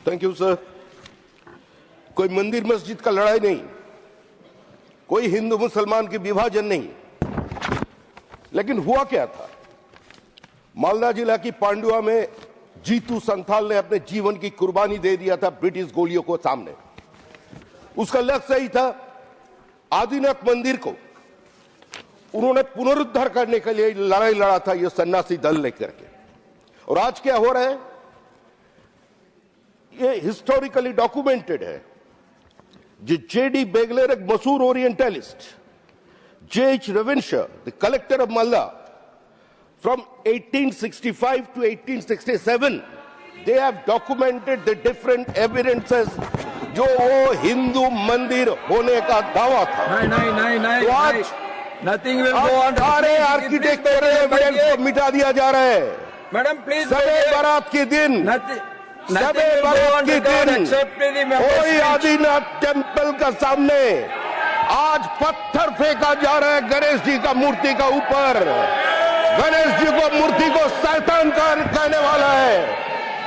Thank you sir. कोई मंदिर मस्जिद का लड़ाई नहीं, कोई हिंदू मुसलमान की विभाजन नहीं, लेकिन हुआ क्या था? मालदा जिला की पांडुआ में जीतू संथाल ने अपने जीवन की कुर्बानी दे दिया था ब्रिटिश गोलियों को सामने। उसका लक्ष्य यही था, आदिनाथ मंदिर को उन्होंने पुनरुद्धार करने के लिए लड़ाई लड़ा था, ये सन्यासी दल लेकर के। और आज क्या हो रहा है, ये हिस्टोरिकली डॉक्यूमेंटेड है। जेडी बेगलर, एक मशहूर orientalist, J.H. Ravenshaw, the collector of Malda, from 1865 to 1867, they have documented the different evidences जो वो हिंदू मंदिर होने का दावा था। नहीं, तो आज nothing will go on. सारे आर्किटेक्चर एविडेंस को मिटा दिया जा रहा है। मैडम प्लीज, सबे बारात के दिन, सबे बारात के दिन कोई आदिनाथ टेम्पल का सामने आज पत्थर फेंका जा रहा है गणेश जी का मूर्ति का ऊपर। गणेश जी को मूर्ति को शैतान का कहने वाला है,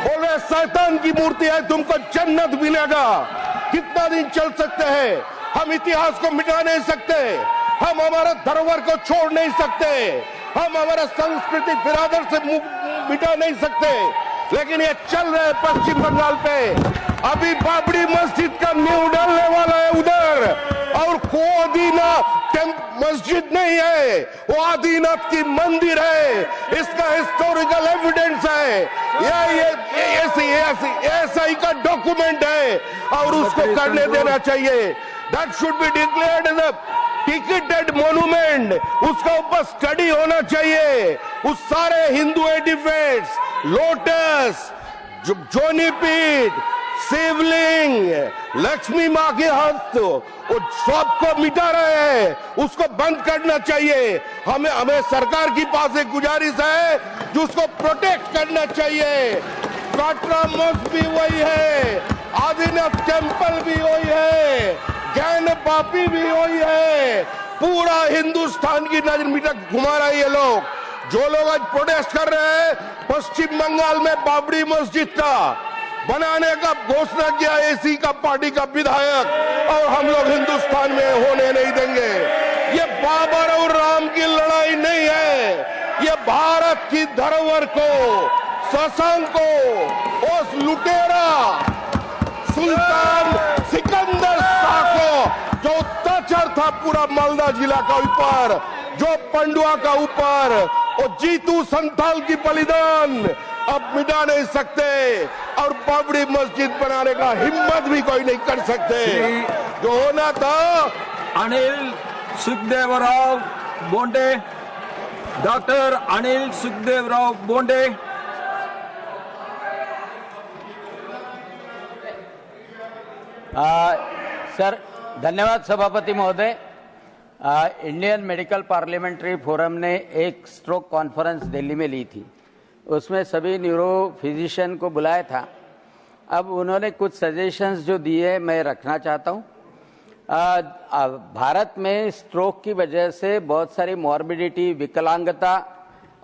बोल रहे शैतान की मूर्ति है, तुमको जन्नत मिलेगा। कितना दिन चल सकते हैं? हम इतिहास को मिटा नहीं सकते, हम हमारा धरोहर को छोड़ नहीं सकते, हम हमारा सांस्कृतिक बिरादर से मिटा नहीं सकते, लेकिन ये चल रहा है पश्चिम बंगाल पे। अभी बाबरी मस्जिद का नींव डालने वाला है उधर, और को आदिनाथ मस्जिद नहीं है, वो आदिनाथ की मंदिर है। इसका हिस्टोरिकल एविडेंस है, ये ऐसा का डॉक्यूमेंट है, और उसको करने देना चाहिए। That should be declared as a ticketed monument, उसका ऊपर स्टडी होना चाहिए। उस सारे हिंदू एडिफिट्स, लोटस, जोनीपीठ, शिवलिंग, लक्ष्मी माँ के हाथ, वो सबको मिटा रहे हैं, उसको बंद करना चाहिए। हमें सरकार की पास एक गुजारिश है जो उसको प्रोटेक्ट करना चाहिए। काटरा मस्जिद भी वही है, आदिनाथ टेम्पल भी वही है, ज्ञान पापी भी वही है, पूरा हिंदुस्तान की नजर मिटा घुमा रहे ये लोग। जो लोग आज प्रोटेस्ट कर रहे हैं, पश्चिम बंगाल में बाबरी मस्जिद का बनाने का घोषणा किया एसी का पार्टी का विधायक, और हम लोग हिंदुस्तान में होने नहीं देंगे। ये बाबर और राम की लड़ाई नहीं है, ये भारत की धरोहर को, शशांक को, उस लुटेरा सुल्तान सिकंदर शाह को जो अत्याचार था पूरा मालदा जिला का ऊपर, जो पंडुआ का ऊपर, और जीतू संथाल की बलिदान अब मिटा नहीं सकते, और बाबरी मस्जिद बनाने का हिम्मत भी कोई नहीं कर सकते। जो होना था, अनिल सुखदेवराव बोंडे, डॉक्टर अनिल सुखदेवराव बोंडे। सर धन्यवाद सभापति महोदय। इंडियन मेडिकल पार्लियामेंट्री फोरम ने एक स्ट्रोक कॉन्फ्रेंस दिल्ली में ली थी, उसमें सभी न्यूरो फिजिशियन को बुलाया था। अब उन्होंने कुछ सजेशंस जो दिए मैं रखना चाहता हूँ। भारत में स्ट्रोक की वजह से बहुत सारी मॉर्बिडिटी, विकलांगता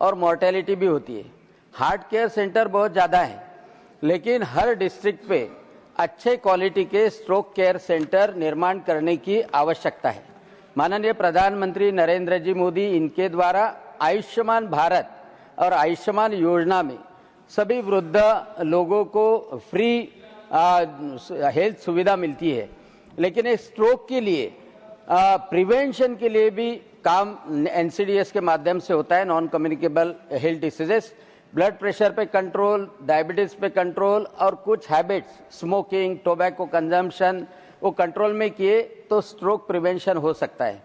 और मॉर्टेलिटी भी होती है। हार्ट केयर सेंटर बहुत ज़्यादा है, लेकिन हर डिस्ट्रिक्ट पे अच्छे क्वालिटी के स्ट्रोक केयर सेंटर निर्माण करने की आवश्यकता है। माननीय प्रधानमंत्री नरेंद्र जी मोदी, इनके द्वारा आयुष्मान भारत और आयुष्मान योजना में सभी वृद्ध लोगों को फ्री हेल्थ सुविधा मिलती है, लेकिन एक स्ट्रोक के लिए प्रिवेंशन के लिए भी काम NCDS के माध्यम से होता है, non communicable health diseases. Blood pressure पे कंट्रोल, डायबिटीज पे कंट्रोल, और कुछ हैबिट्स, स्मोकिंग, टोबैको कंजम्पशन, वो कंट्रोल में किए तो स्ट्रोक प्रिवेंशन हो सकता है।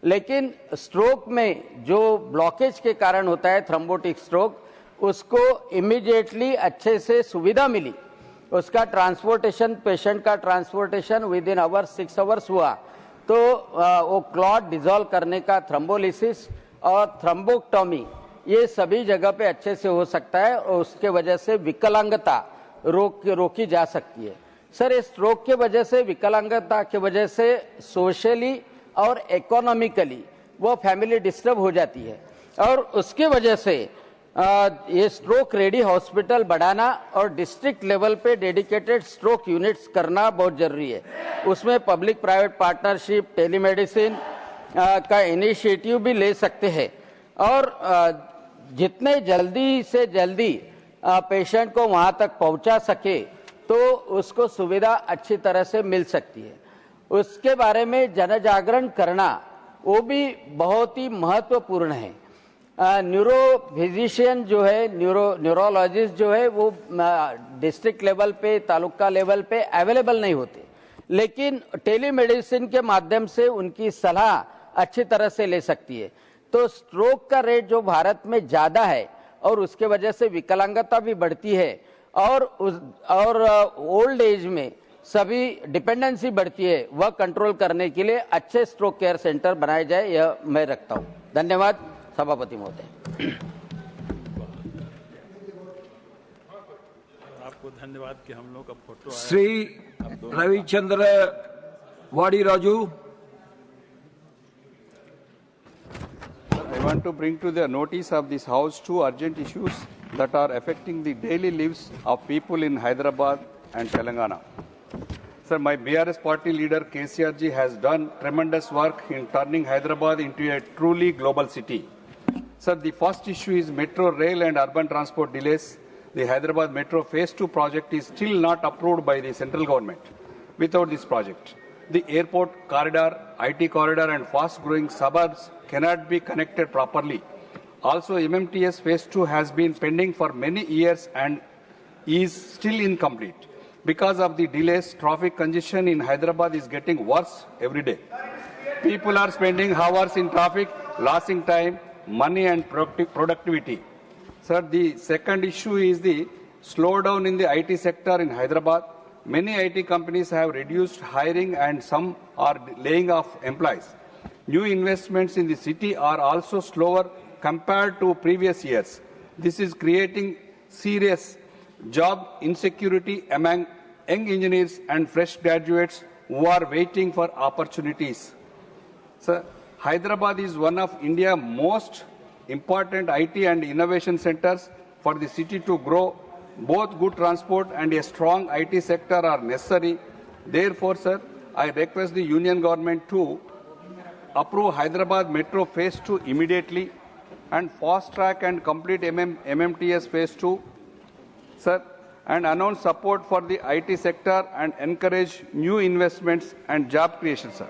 लेकिन स्ट्रोक में जो ब्लॉकेज के कारण होता है, थ्रोम्बोटिक स्ट्रोक, उसको इमीडिएटली अच्छे से सुविधा मिली, उसका ट्रांसपोर्टेशन, पेशेंट का transportation within hour 6 hours हुआ, तो वो क्लॉट डिजॉल्व करने का थ्रोम्बोलिसिस और थ्रोम्बोक्टोमी, ये सभी जगह पे अच्छे से हो सकता है, और उसके वजह से विकलांगता रोकी जा सकती है। सर, इस स्ट्रोक के वजह से, विकलांगता के वजह से सोशली और इकोनॉमिकली वो फैमिली डिस्टर्ब हो जाती है, और उसके वजह से ये स्ट्रोक रेडी हॉस्पिटल बढ़ाना और डिस्ट्रिक्ट लेवल पे डेडिकेटेड स्ट्रोक यूनिट्स करना बहुत जरूरी है। उसमें पब्लिक प्राइवेट पार्टनरशिप, टेलीमेडिसिन का इनिशिएटिव भी ले सकते हैं और जितने जल्दी से जल्दी पेशेंट को वहां तक पहुंचा सके तो उसको सुविधा अच्छी तरह से मिल सकती है। उसके बारे में जन जागरण करना वो भी बहुत ही महत्वपूर्ण है। न्यूरो फिजिशियन जो है, न्यूरोलॉजिस्ट जो है वो डिस्ट्रिक्ट लेवल पे, तालुका लेवल पे अवेलेबल नहीं होते, लेकिन टेलीमेडिसिन के माध्यम से उनकी सलाह अच्छी तरह से ले सकती है। तो स्ट्रोक का रेट जो भारत में ज्यादा है और उसके वजह से विकलांगता भी बढ़ती है और ओल्ड एज में सभी डिपेंडेंसी बढ़ती है, वह कंट्रोल करने के लिए अच्छे स्ट्रोक केयर सेंटर बनाए जाए, यह मैं रखता हूं। धन्यवाद सभापति महोदय। आपको धन्यवाद कि हम लोग का फोटो आया। श्री रविचंद्र वाडी Raju. I want to bring to the notice of this House two urgent issues that are affecting the daily lives of people in Hyderabad and Telangana. Sir, my BRS party leader KCR ji has done tremendous work in turning Hyderabad into a truly global city. Sir, the first issue is metro rail and urban transport delays. The Hyderabad Metro Phase 2 project is still not approved by the central government. Without this project, the airport corridor, IT corridor and fast-growing suburbs cannot be connected properly. Also, MMTS Phase 2 has been pending for many years and is still incomplete. Because of the delays, traffic congestion in Hyderabad is getting worse every day. People are spending hours in traffic, losing time, money and productivity. Sir, the second issue is the slowdown in the IT sector in Hyderabad. Many IT companies have reduced hiring and some are laying off employees. New investments in the city are also slower compared to previous years. This is creating serious job insecurity among young engineers and fresh graduates who are waiting for opportunities. Sir, Hyderabad is one of India's most important IT and innovation centers. For the city to grow, both good transport and a strong IT sector are necessary. Therefore, sir, I request the Union Government to approve Hyderabad Metro Phase 2 immediately and fast track and complete MMTS Phase 2, sir, and announce support for the IT sector and encourage new investments and job creation, sir.